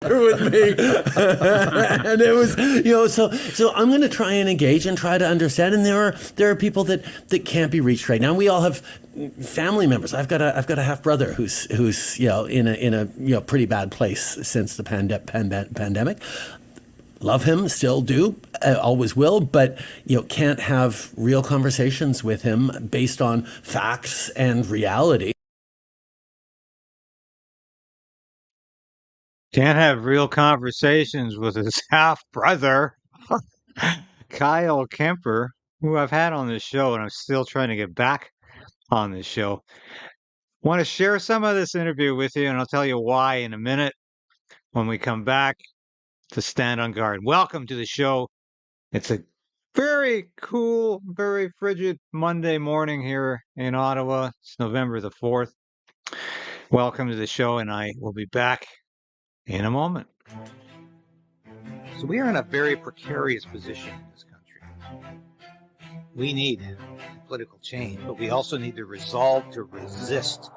together with me. And it was, so I'm going to try and engage and try to understand. And there are people that can't be reached right now. We all have family members. I've got a half brother who's in a pretty bad place since the pandemic. Love him, still do, always will, but can't have real conversations with him based on facts and reality. Can't have real conversations with his half brother, Kyle Kemper, who I've had on this show, and I'm still trying to get back on this show. Want to share some of this interview with you, and I'll tell you why in a minute when we come back to Stand on Guard. Welcome to the show. It's a very cool, very frigid Monday morning here in Ottawa. It's November the 4th. Welcome to the show, and I will be back in a moment. So we are in a very precarious position in this country. We need political change, but we also need the resolve to resist.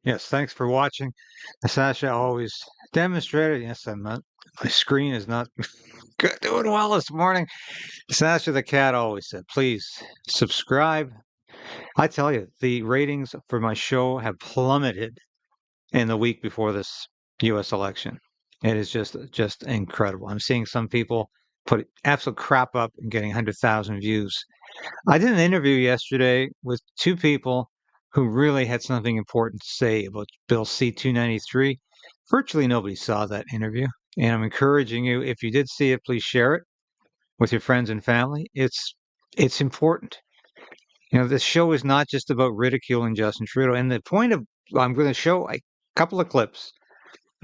Yes, thanks for watching. Sasha always demonstrated. Yes, I'm not. My screen is not doing well this morning. Sasha the cat always said, please subscribe. I tell you, the ratings for my show have plummeted in the week before this U.S. election. It is just incredible. I'm seeing some people put absolute crap up and getting 100,000 views. I did an interview yesterday with two people who really had something important to say about Bill C-293. Virtually nobody saw that interview. And I'm encouraging you, if you did see it, please share it with your friends and family. It's important. This show is not just about ridiculing Justin Trudeau. And the point of, I'm going to show a couple of clips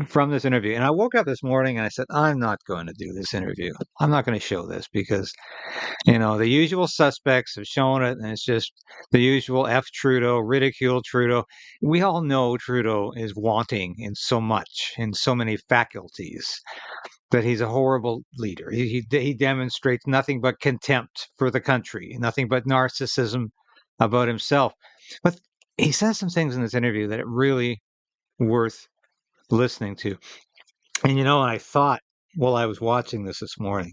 from this interview. And I woke up this morning and I said, I'm not going to do this interview. I'm not going to show this because, the usual suspects have shown it. And it's just the usual F Trudeau, ridicule Trudeau. We all know Trudeau is wanting in so much, in so many faculties, that he's a horrible leader. He demonstrates nothing but contempt for the country, nothing but narcissism about himself. But he says some things in this interview that are really worth listening to. And I thought while I was watching this morning,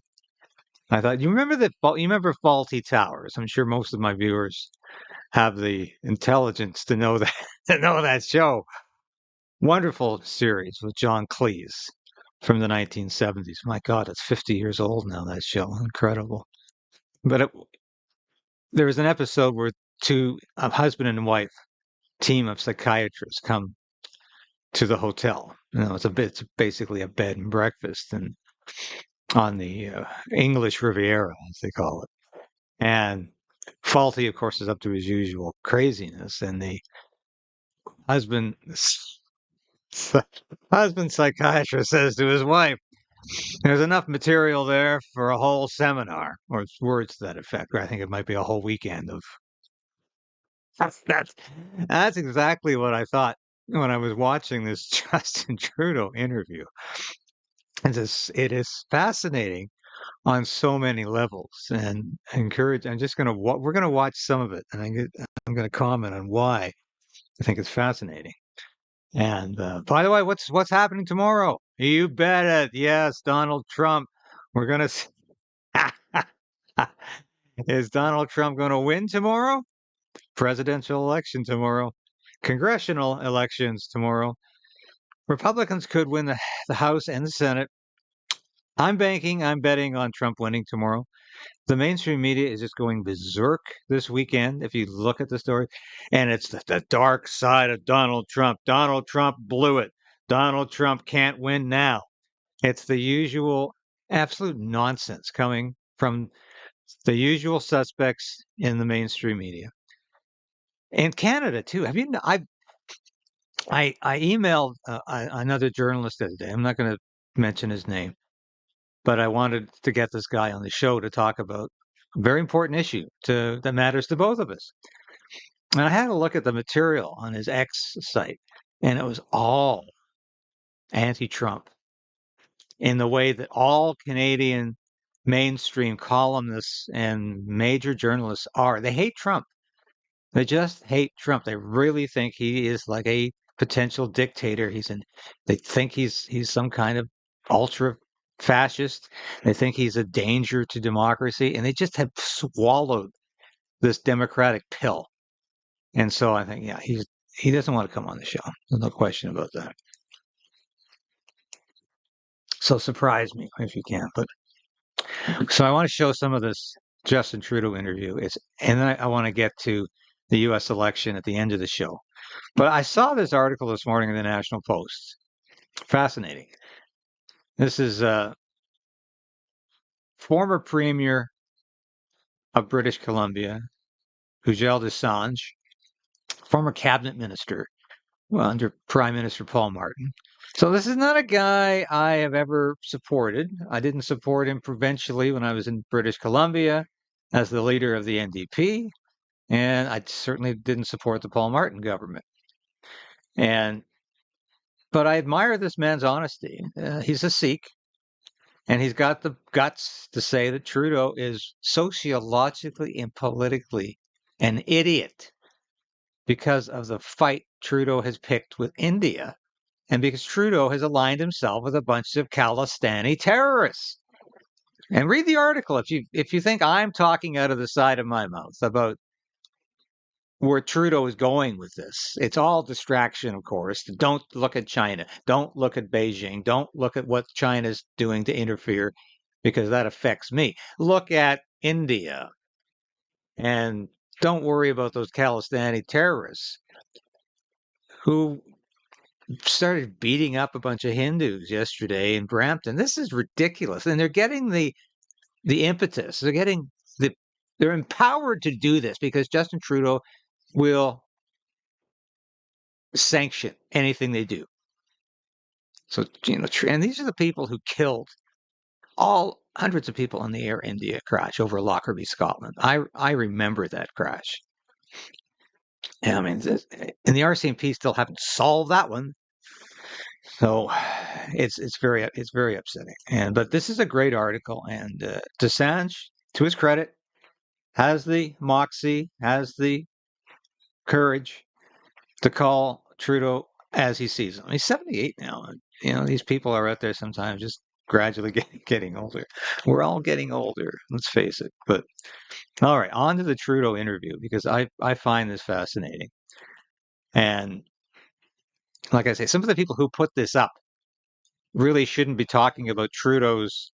I thought, you remember Faulty Towers? I'm sure most of my viewers have the intelligence to know that to know that show. Wonderful series with John Cleese from the 1970s. My God, it's 50 years old now, that show. Incredible. But there was an episode where a husband and wife team of psychiatrists come to the hotel. It's basically a bed and breakfast and on the English Riviera, as they call it. And Faulty, of course, is up to his usual craziness. And the husband, husband psychiatrist says to his wife, there's enough material there for a whole seminar, or words to that effect. Or I think it might be a whole weekend of. That's exactly what I thought when I was watching this Justin Trudeau interview. It is fascinating on so many levels, and encourage. We're gonna watch some of it, and I'm gonna comment on why I think it's fascinating. And by the way, what's happening tomorrow? You bet it. Yes, Donald Trump. We're gonna. Is Donald Trump going to win tomorrow? Presidential election tomorrow. Congressional elections tomorrow. Republicans could win the House and the Senate. I'm betting on Trump winning tomorrow. The mainstream media is just going berserk this weekend, if you look at the story. And it's the dark side of Donald Trump. Donald Trump blew it. Donald Trump can't win now. It's the usual absolute nonsense coming from the usual suspects in the mainstream media. And Canada, too. I emailed another journalist the other day. I'm not going to mention his name, but I wanted to get this guy on the show to talk about a very important issue that matters to both of us. And I had a look at the material on his X site, and it was all anti-Trump. in the way that all Canadian mainstream columnists and major journalists are. They hate Trump. They just hate Trump. They really think he is like a potential dictator. They think he's some kind of ultra fascist. They think he's a danger to democracy, and they just have swallowed this democratic pill. And so I think, yeah, he doesn't want to come on the show. There's no question about that. So surprise me if you can. But so I want to show some of this Justin Trudeau interview. And then I want to get to the U.S. election at the end of the show. But I saw this article this morning in the National Post. Fascinating. This is former Premier of British Columbia, Ujjal Dosanjh, former cabinet minister under Prime Minister Paul Martin. So this is not a guy I have ever supported. I didn't support him provincially when I was in British Columbia as the leader of the NDP, and I certainly didn't support the Paul Martin government. But I admire this man's honesty. He's a Sikh, and he's got the guts to say that Trudeau is sociologically and politically an idiot because of the fight Trudeau has picked with India, and because Trudeau has aligned himself with a bunch of Khalistani terrorists. And read the article if you think I'm talking out of the side of my mouth about where Trudeau is going with this. It's all distraction, of course. Don't look at China. Don't look at Beijing. Don't look at what China's doing to interfere, because that affects me. Look at India. And don't worry about those Khalistani terrorists who started beating up a bunch of Hindus yesterday in Brampton. This is ridiculous. And they're getting the impetus. They're empowered to do this because Justin Trudeau will sanction anything they do. So, and these are the people who killed hundreds of people in the Air India crash over Lockerbie, Scotland. I remember that crash. And I mean, and the RCMP still haven't solved that one. So it's very upsetting. But this is a great article, and Dosanjh, to his credit, has the moxie, has the courage to call Trudeau as he sees him. He's 78 now. And, these people are out there sometimes just gradually getting older. We're all getting older, let's face it. But all right, on to the Trudeau interview, because I find this fascinating. And like I say, some of the people who put this up really shouldn't be talking about Trudeau's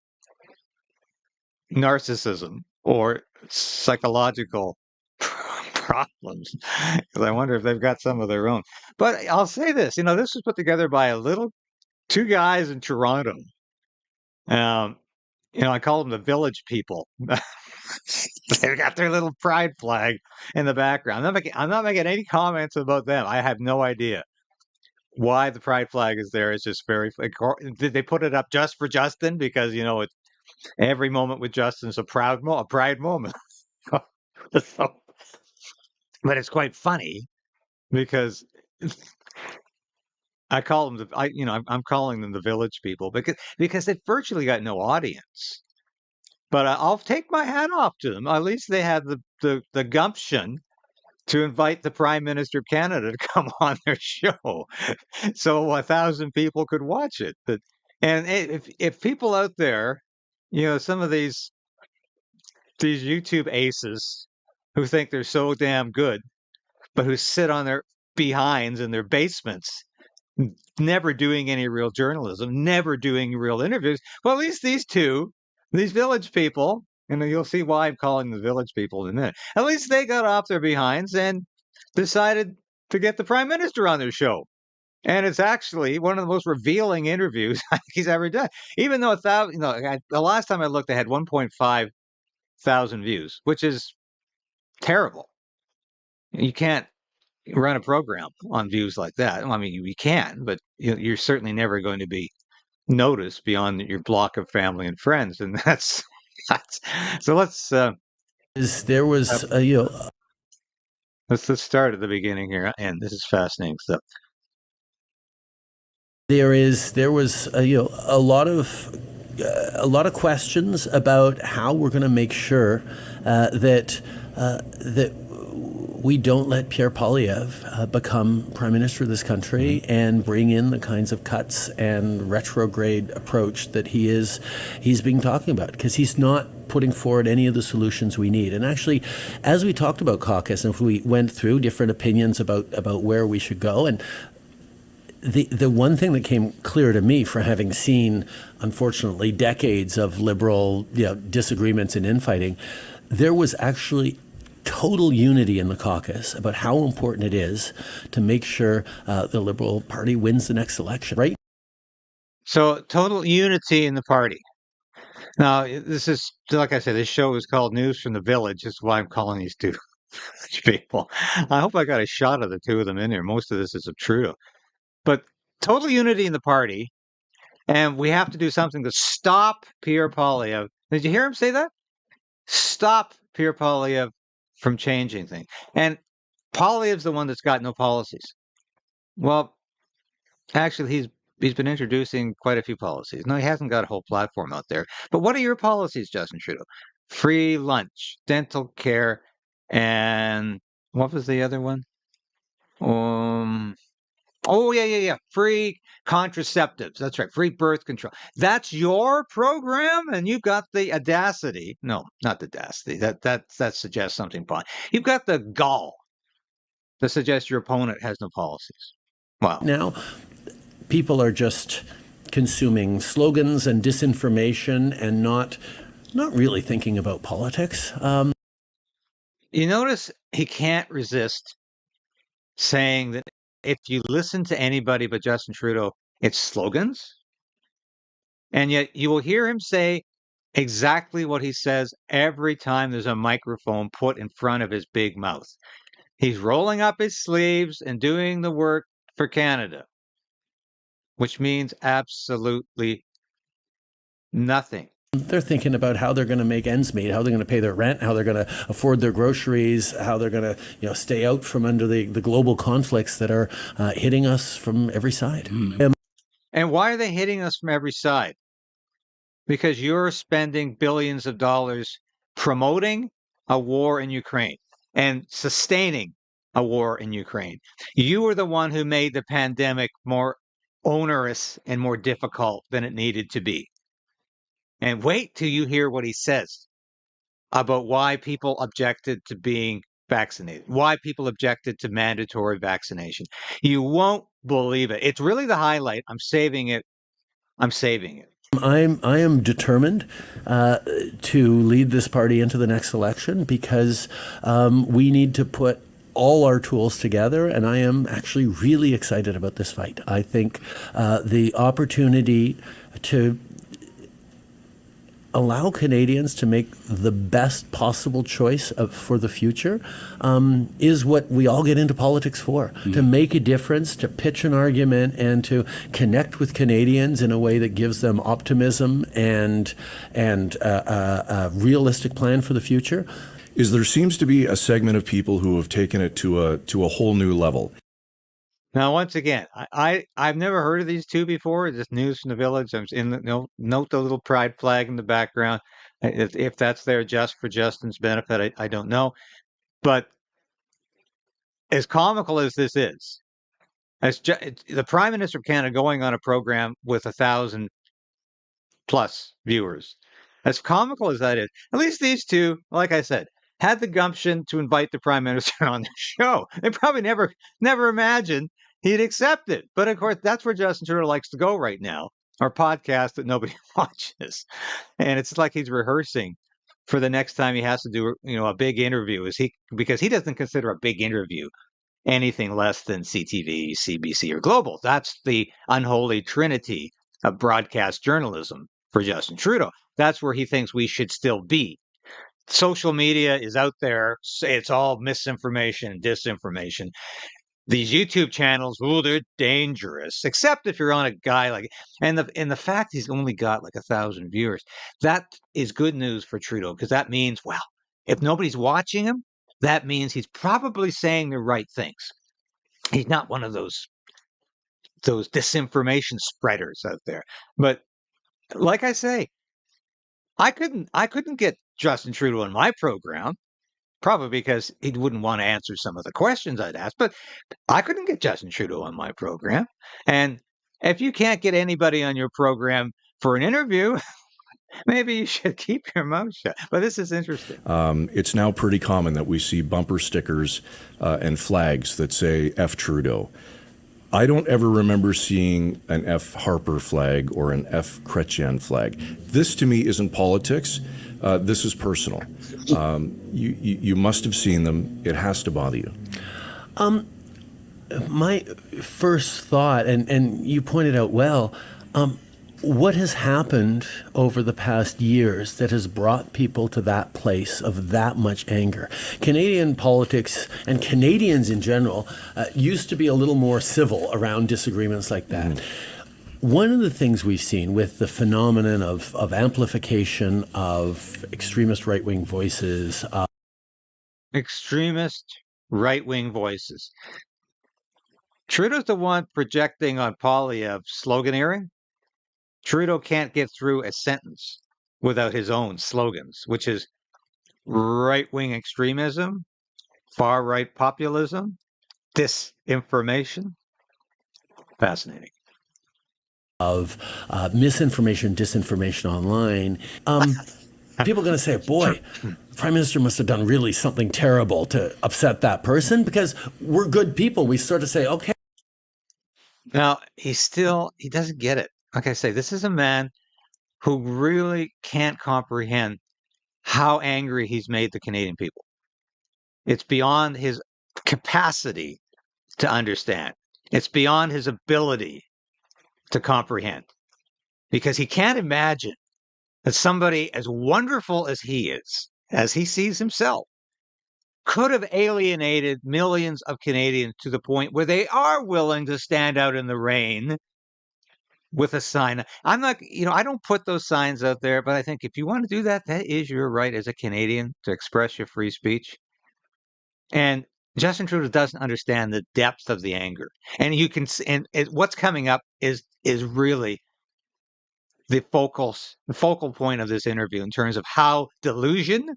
narcissism or psychological problems, because I wonder if they've got some of their own. But I'll say this, this was put together by two guys in Toronto. I call them the village people. They've got their little pride flag in the background. I'm not making any comments about them. I have no idea why the pride flag is there. It's just did they put it up just for Justin? Because, it's every moment with Justin's a pride moment. So, but it's quite funny because I call them I'm calling them the village people because they've virtually got no audience. But I'll take my hat off to them. At least they had the gumption to invite the Prime Minister of Canada to come on their show, so 1,000 people could watch it. And if people out there, some of these YouTube aces who think they're so damn good, but who sit on their behinds in their basements, never doing any real journalism, never doing real interviews. Well, at least these village people, and you'll see why I'm calling the village people in a minute. At least they got off their behinds and decided to get the Prime Minister on their show. And it's actually one of the most revealing interviews he's ever done. Even though the last time I looked, they had 1.5 thousand views, which is terrible. You can't run a program on views like that. I mean, you can, but you're certainly never going to be noticed beyond your block of family and friends, and that's so. Let's let's start at the beginning here, and this is fascinating stuff. There was a lot of questions about how we're going to make sure that we don't let Pierre Poilievre become Prime Minister of this country and bring in the kinds of cuts and retrograde approach that he's been talking about, because he's not putting forward any of the solutions we need. And actually, as we talked about caucus, and if we went through different opinions about where we should go, and the one thing that came clear to me, for having seen, unfortunately, decades of liberal disagreements and infighting, there was actually total unity in the caucus about how important it is to make sure the Liberal Party wins the next election, right? So total unity in the party. Now, this is, like I said, this show is called News from the Village. That's why I'm calling these two people. I hope I got a shot of the two of them in here. Most of this is of Trudeau. But total unity in the party, and we have to do something to stop Pierre Poilievre. Did you hear him say that? Stop Pierre Poilievre from changing things. And Poilievre's the one that's got no policies. Well, actually, he's been introducing quite a few policies. No, he hasn't got a whole platform out there. But what are your policies, Justin Trudeau? Free lunch, dental care, and what was the other one? Oh, yeah. Free contraceptives. That's right. Free birth control. That's your program, and you've got the audacity. No, not the audacity. That suggests something fine. You've got the gall to suggest your opponent has no policies. Wow. Now, people are just consuming slogans and disinformation and not really thinking about politics. You notice he can't resist saying that if you listen to anybody but Justin Trudeau, it's slogans. And yet you will hear him say exactly what he says every time there's a microphone put in front of his big mouth. He's rolling up his sleeves and doing the work for Canada, which means absolutely nothing. They're thinking about how they're going to make ends meet, how they're going to pay their rent, how they're going to afford their groceries, how they're going to stay out from under the global conflicts that are hitting us from every side. And why are they hitting us from every side? Because you're spending billions of dollars promoting a war in Ukraine and sustaining a war in Ukraine. You were the one who made the pandemic more onerous and more difficult than it needed to be. And wait till you hear what he says about why people objected to being vaccinated, why people objected to mandatory vaccination. You won't believe it. It's really the highlight. I'm saving it. I am determined to lead this party into the next election, because we need to put all our tools together, and I am actually really excited about this fight. I think the opportunity to allow Canadians to make the best possible choice for the future is what we all get into politics for, to make a difference, to pitch an argument, and to connect with Canadians in a way that gives them optimism and a realistic plan for the future. There seems to be a segment of people who have taken it to a whole new level. Now, once again, I've never heard of these two before. Just News from the Village. I'm note the little pride flag in the background. If that's there just for Justin's benefit, I don't know. But as comical as this is, the Prime Minister of Canada going on a program with 1,000 plus viewers, as comical as that is, at least these two, like I said, had the gumption to invite the Prime Minister on the show. They probably never imagined he'd accept it. But of course, that's where Justin Trudeau likes to go right now, our podcast that nobody watches. And it's like he's rehearsing for the next time he has to do, a big interview. Because he doesn't consider a big interview anything less than CTV, CBC, or Global. That's the unholy trinity of broadcast journalism for Justin Trudeau. That's where he thinks we should still be. Social media is out there. It's all misinformation, disinformation. These YouTube channels, they're dangerous, except if you're on a guy like, and the fact he's only got like 1,000 viewers, that is good news for Trudeau, because that means, well, if nobody's watching him, that means he's probably saying the right things. He's not one of those those disinformation spreaders out there. But like I say, I couldn't get Justin Trudeau on my program, probably because he wouldn't want to answer some of the questions I'd ask, but I couldn't get Justin Trudeau on my program. And if you can't get anybody on your program for an interview, maybe you should keep your mouth shut. But this is interesting. It's now pretty common that we see bumper stickers and flags that say F Trudeau. I don't ever remember seeing an F Harper flag or an F Chrétien flag. This to me isn't politics. This is personal. You must have seen them. It has to bother you. My first thought, and you pointed out well, what has happened over the past years that has brought people to that place of that much anger? Canadian politics and Canadians in general used to be a little more civil around disagreements like that. Mm-hmm. One of the things we've seen with the phenomenon of amplification of extremist right-wing voices. Extremist right-wing voices. Trudeau's the one projecting on Poilievre sloganeering. Trudeau can't get through a sentence without his own slogans, which is right-wing extremism, far-right populism, disinformation. Fascinating. Of misinformation, disinformation online. People are going to say, boy, Prime Minister must have done really something terrible to upset that person, because we're good people. We sort of say, okay. Now, he doesn't get it. Like I say, this is a man who really can't comprehend how angry he's made the Canadian people. It's beyond his capacity to understand. It's beyond his ability to comprehend, because he can't imagine that somebody as wonderful as he is, as he sees himself, could have alienated millions of Canadians to the point where they are willing to stand out in the rain with a sign. I'm not, I don't put those signs out there, but I think if you want to do that, that is your right as a Canadian to express your free speech. And Justin Trudeau doesn't understand the depth of the anger. And you can, what's coming up is really the focal point of this interview in terms of how delusional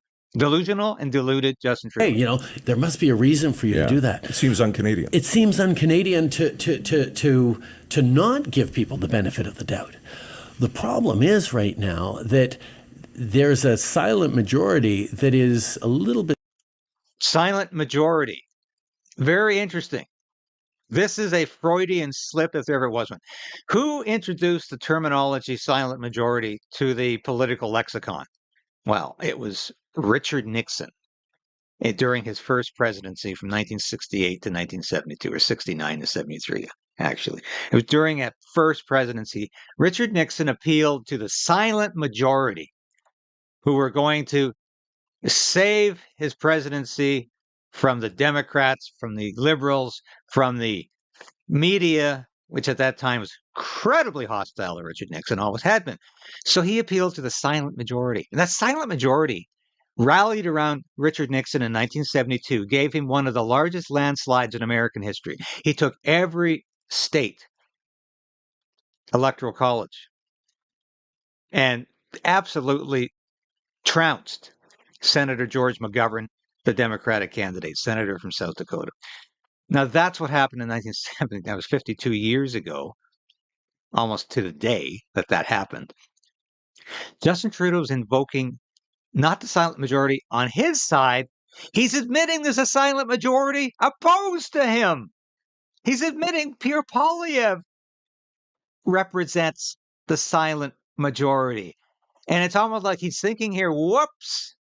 and deluded Justin Trudeau. Hey, there must be a reason for you to do that. It seems un-Canadian. It seems un-Canadian to not give people the benefit of the doubt. The problem is right now that there's a silent majority that is a little bit... Silent majority. Very interesting. This is a Freudian slip if there ever was one. Who introduced the terminology silent majority to the political lexicon? Well, it was Richard Nixon during his first presidency from 1968 to 1972, or 69 to 73, actually. It was during that first presidency, Richard Nixon appealed to the silent majority who were going to save his presidency from the Democrats, from the Liberals, from the media, which at that time was incredibly hostile to Richard Nixon, always had been. So he appealed to the silent majority. And that silent majority rallied around Richard Nixon in 1972, gave him one of the largest landslides in American history. He took every state electoral college and absolutely trounced Senator George McGovern, the Democratic candidate, senator from South Dakota. Now, that's what happened in 1970. That was 52 years ago, almost to the day that happened. Justin Trudeau's invoking not the silent majority on his side. He's admitting there's a silent majority opposed to him. He's admitting Pierre Poilievre represents the silent majority. And it's almost like he's thinking here, whoops,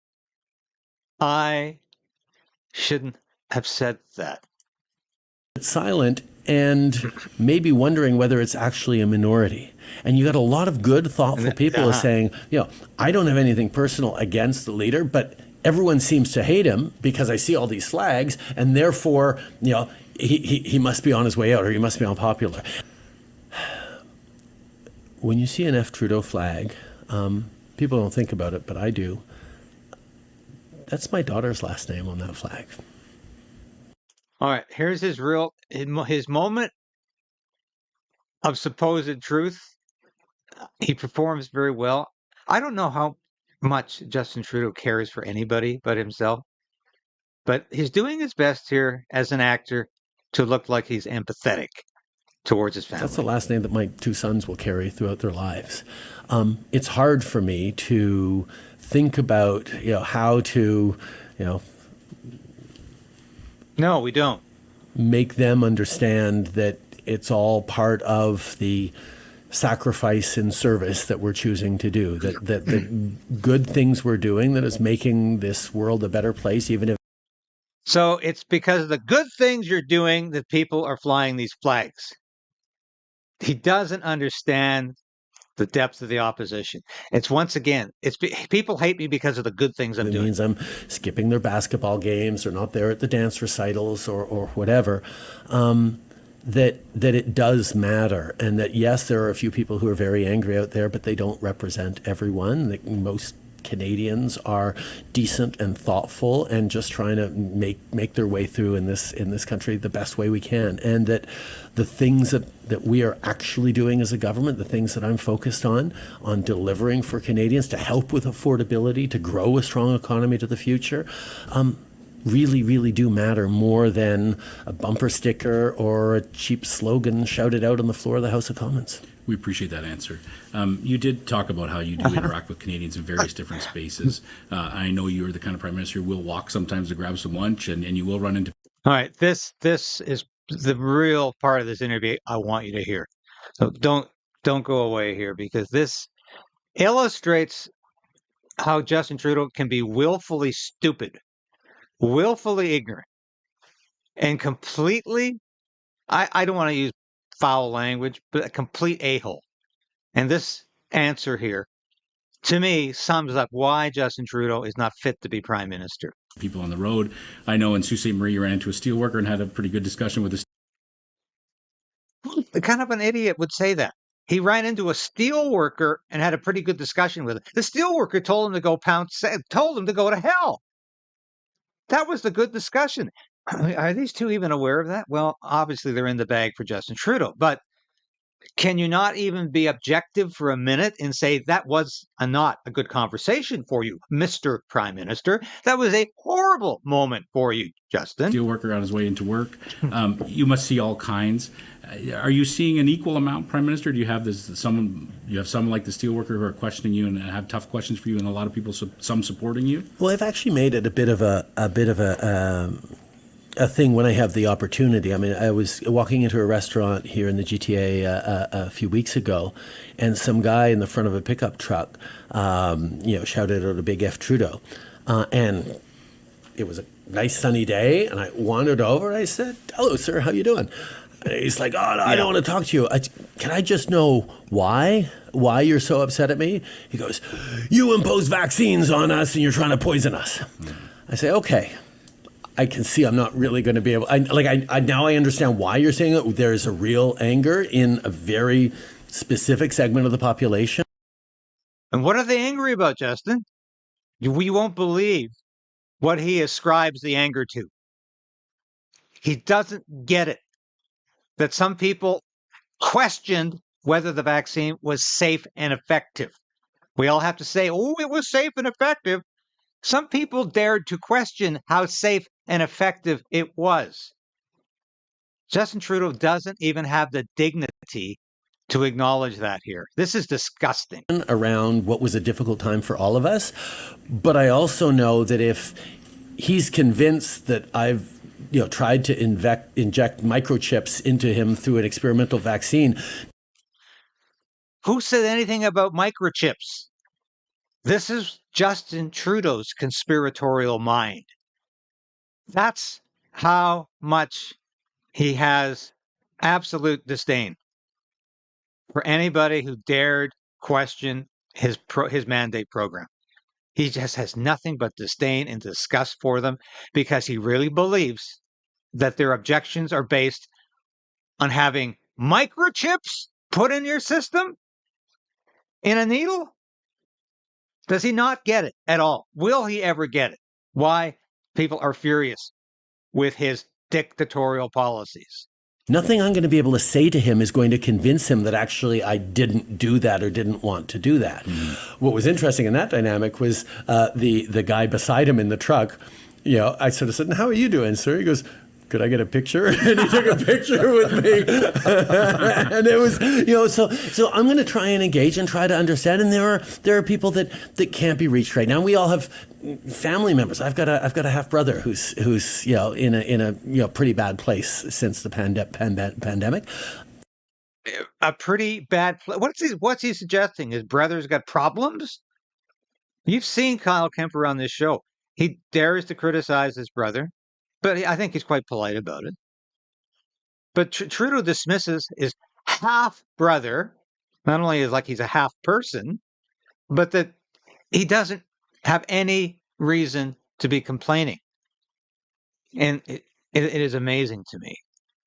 I shouldn't have said that. Silent and maybe wondering whether it's actually a minority. And you got a lot of good, thoughtful people saying, I don't have anything personal against the leader, but everyone seems to hate him because I see all these flags, and therefore, he must be on his way out, or he must be unpopular. When you see an F Trudeau flag, people don't think about it, but I do. That's my daughter's last name on that flag. All right, here's his moment of supposed truth. He performs very well. I don't know how much Justin Trudeau cares for anybody but himself, but he's doing his best here as an actor to look like he's empathetic towards his family. That's the last name that my two sons will carry throughout their lives. It's hard for me to think about, how to, No, we don't. make them understand that it's all part of the sacrifice and service that we're choosing to do, that the good things we're doing that is making this world a better place, even if So it's because of the good things you're doing that people are flying these flags. He doesn't understand the depth of the opposition. It's once again, people hate me because of the good things I'm it doing. means I'm skipping their basketball games or not there at the dance recitals or whatever, that it does matter. And that, yes, there are a few people who are very angry out there, but they don't represent everyone. That most Canadians are decent and thoughtful and just trying to make their way through in this country the best way we can. And that the things that we are actually doing as a government, the things that I'm focused on delivering for Canadians to help with affordability, to grow a strong economy to the future, really, really do matter more than a bumper sticker or a cheap slogan shouted out on the floor of the House of Commons. We appreciate that answer. You did talk about how you do interact with Canadians in various different spaces. I know you're the kind of prime minister who will walk sometimes to grab some lunch, and you will run into. All right, this is the real part of this interview I want you to hear. So don't go away here, because this illustrates how Justin Trudeau can be willfully stupid, willfully ignorant, and completely, I don't want to use foul language, but a complete a-hole. And this answer here, to me, sums up why Justin Trudeau is not fit to be prime minister. People on the road. I know in Sault Ste. Marie, you ran into a steelworker and had a pretty good discussion with a. The kind of an idiot would say that. He ran into a steel worker and had a pretty good discussion with him. The steel worker told him to go told him to go to hell. That was the good discussion. Are these two even aware of that? Well, obviously they're in the bag for Justin Trudeau, but can you not even be objective for a minute and say that was not a good conversation for you, Mr. Prime Minister? That was a horrible moment for you, Justin. Steelworker on his way into work. You must see all kinds. Are you seeing an equal amount, Prime Minister? Do you have someone like the steelworker who are questioning you and have tough questions for you, and a lot of people, some supporting you? Well, I've actually made it a bit of a thing when I have the opportunity. I mean, I was walking into a restaurant here in the GTA a few weeks ago, and some guy in the front of a pickup truck, shouted out a big F Trudeau, and it was a nice sunny day, and I wandered over. I said, "Hello, sir. How you doing?" And he's like, "Oh, no, I don't want to talk to you. Can I just know why you're so upset at me?" He goes, "You impose vaccines on us, and you're trying to poison us." I say, "Okay. I can see I'm not really going to be able. Now I understand why you're saying it. There's a real anger in a very specific segment of the population." And what are they angry about, Justin? We won't believe what he ascribes the anger to. He doesn't get it. That some people questioned whether the vaccine was safe and effective. We all have to say, "Oh, it was safe and effective." Some people dared to question how safe and effective it was. Justin Trudeau doesn't even have the dignity to acknowledge that here. This is disgusting. Around what was a difficult time for all of us. But I also know that if he's convinced that I've tried to inject microchips into him through an experimental vaccine. Who said anything about microchips? This is Justin Trudeau's conspiratorial mind. That's how much he has absolute disdain for anybody who dared question his mandate program. He just has nothing but disdain and disgust for them, because he really believes that their objections are based on having microchips put in your system in a needle. Does he not get it at all? Will he ever get it? Why people are furious with his dictatorial policies. Nothing I'm going to be able to say to him is going to convince him that actually I didn't do that or didn't want to do that. What was interesting in that dynamic was the guy beside him in the truck. You know, I sort of said, "How are you doing, sir?" He goes, "Could I get a picture?" And he took a picture with me. And it was, you know, so I'm going to try and engage and try to understand. And there are people that can't be reached right now. We all have family members. I've got a half brother who's you know in a pretty bad place since the pandemic. A pretty bad place. What's he suggesting? His brother's got problems? You've seen Kyle Kemper on this show. He dares to criticize his brother, but I think he's quite polite about it. But Trudeau dismisses his half brother, not only is like he's a half person, but that he doesn't have any reason to be complaining. And it is amazing to me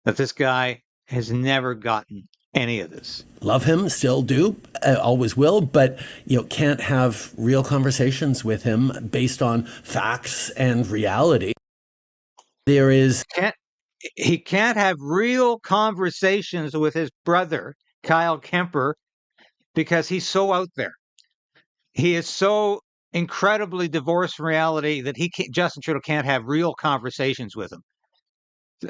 that this guy has never gotten any of this. Love him, still do, always will, but you know, can't have real conversations with him based on facts and reality. He can't have real conversations with his brother, Kyle Kemper, because he's so out there. He is so incredibly divorced from reality that Justin Trudeau can't have real conversations with him.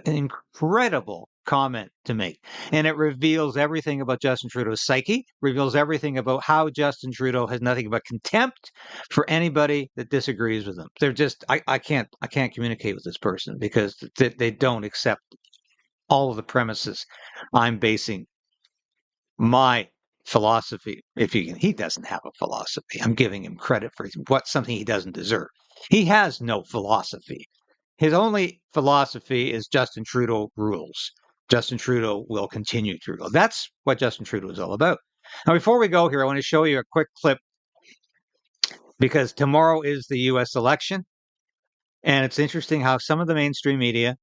An incredible comment to make. And it reveals everything about Justin Trudeau's psyche, reveals everything about how Justin Trudeau has nothing but contempt for anybody that disagrees with him. They're just, I can't communicate with this person because they don't accept all of the premises I'm basing my philosophy. He doesn't have a philosophy. I'm giving him credit for something he doesn't deserve. He has no philosophy. His only philosophy is Justin Trudeau rules. Justin Trudeau will continue to rule. That's what Justin Trudeau is all about. Now, before we go here, I want to show you a quick clip because tomorrow is the U.S. election. And it's interesting how some of the mainstream media,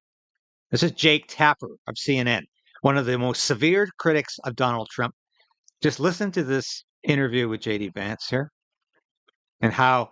this is Jake Tapper of CNN, one of the most severe critics of Donald Trump. Just listen to this interview with J.D. Vance here and how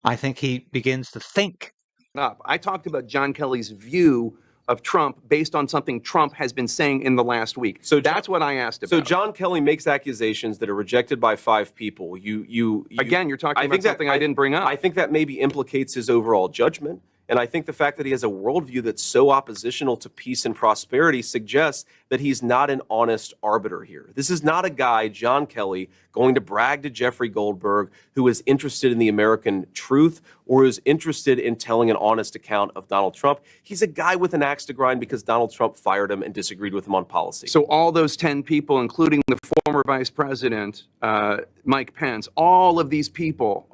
I think he begins to think. I talked about John Kelly's view of Trump based on something Trump has been saying in the last week. So that's what I asked about. So John Kelly makes accusations that are rejected by 5 people. Again, you're talking about something I didn't bring up. I think that maybe implicates his overall judgment. And I think the fact that he has a worldview that's so oppositional to peace and prosperity suggests that he's not an honest arbiter here. This is not a guy, John Kelly, going to brag to Jeffrey Goldberg, who is interested in the American truth or who's interested in telling an honest account of Donald Trump. He's a guy with an axe to grind because Donald Trump fired him and disagreed with him on policy. So all those 10 people, including the former vice president, Mike Pence, all of these people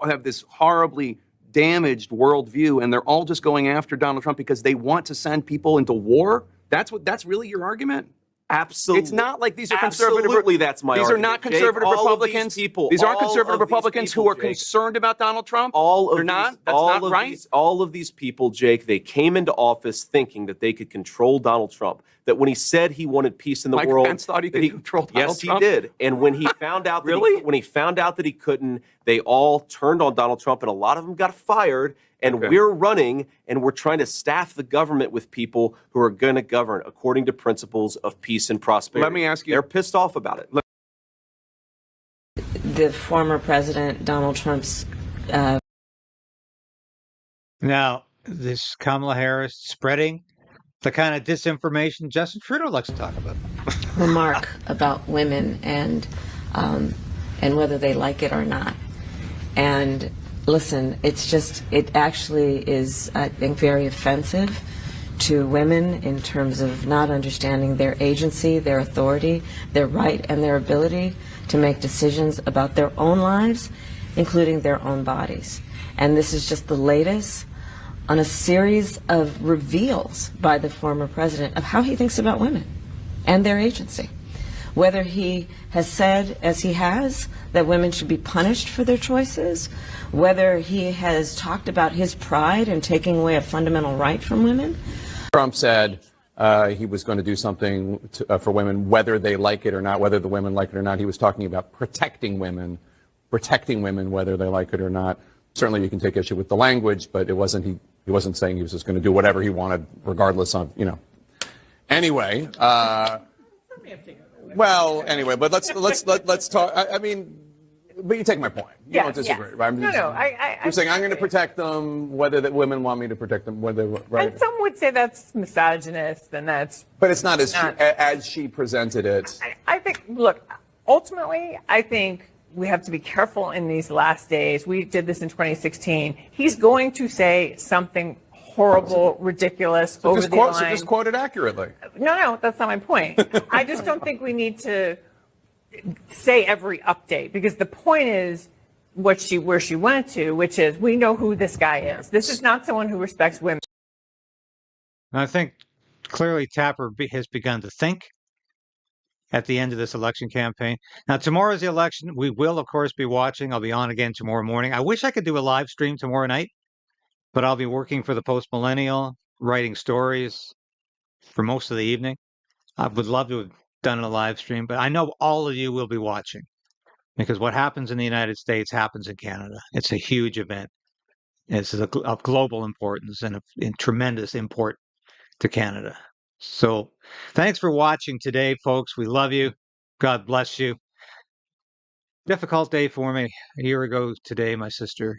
have this horribly damaged worldview, and they're all just going after Donald Trump because they want to send people into war? That's really your argument? Absolutely. It's not like these are conservative. Absolutely, that's my argument. These are not conservative Jake, Republicans. These aren't conservative Republicans who are concerned about Donald Trump. They're not. That's not right. All of these people, Jake, they came into office thinking that they could control Donald Trump. That when he said he wanted peace in the world, Mike Pence thought he could control Donald Trump. Yes, he did. And when he found out that when he found out that he couldn't, they all turned on Donald Trump, and a lot of them got fired. And we're running, and we're trying to staff the government with people who are going to govern according to principles of peace and prosperity. Let me ask you. They're pissed off about it. The former president, Donald Trump's... Now, this Kamala Harris spreading the kind of disinformation Justin Trudeau likes to talk about. remark about women and whether they like it or not. And listen, it actually is, I think, very offensive to women in terms of not understanding their agency, their authority, their right, and their ability to make decisions about their own lives, including their own bodies. And this is just the latest on a series of reveals by the former president of how he thinks about women and their agency. Whether he has said, as he has, that women should be punished for their choices, whether he has talked about his pride in taking away a fundamental right from women. Trump said he was going to do something for women, whether they like it or not, whether the women like it or not. He was talking about protecting women, whether they like it or not. Certainly you can take issue with the language, but he wasn't saying he was just going to do whatever he wanted, regardless of, Anyway, well, anyway, but let's talk. I mean, but you take my point. You don't disagree, right? I'm saying I'm going to protect them, whether that women want me to protect them, whether right. And some would say that's misogynist, and that's. But it's not as she presented it. I think. Look, ultimately, I think we have to be careful in these last days. We did this in 2016. He's going to say something horrible, ridiculous, over the line. So just quote it accurately. No, that's not my point. I just don't think we need to say every update, because the point is where she went to, which is we know who this guy is. This is not someone who respects women. I think clearly Tapper has begun to think at the end of this election campaign. Now, tomorrow's the election. We will, of course, be watching. I'll be on again tomorrow morning. I wish I could do a live stream tomorrow night, but I'll be working for the Post Millennial, writing stories for most of the evening. I would love to have done a live stream, but I know all of you will be watching, because what happens in the United States happens in Canada. It's a huge event. It's of global importance and of tremendous import to Canada. So thanks for watching today, folks. We love you. God bless you. Difficult day for me. A year ago today, my sister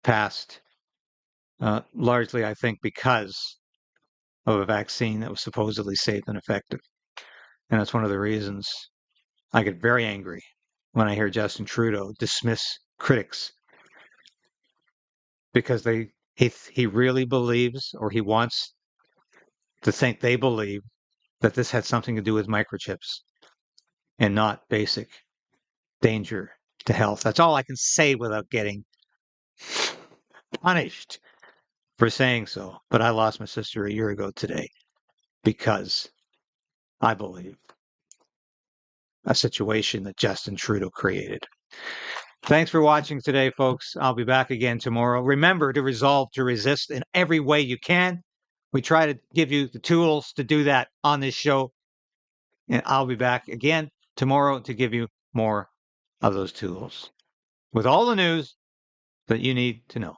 passed. Largely, I think, because of a vaccine that was supposedly safe and effective. And that's one of the reasons I get very angry when I hear Justin Trudeau dismiss critics, because he really believes, or he wants to think they believe, that this had something to do with microchips and not basic danger to health. That's all I can say without getting punished for saying so. But I lost my sister a year ago today because I believe a situation that Justin Trudeau created. Thanks for watching today, folks. I'll be back again tomorrow. Remember to resolve to resist in every way you can. We try to give you the tools to do that on this show. And I'll be back again tomorrow to give you more of those tools with all the news that you need to know.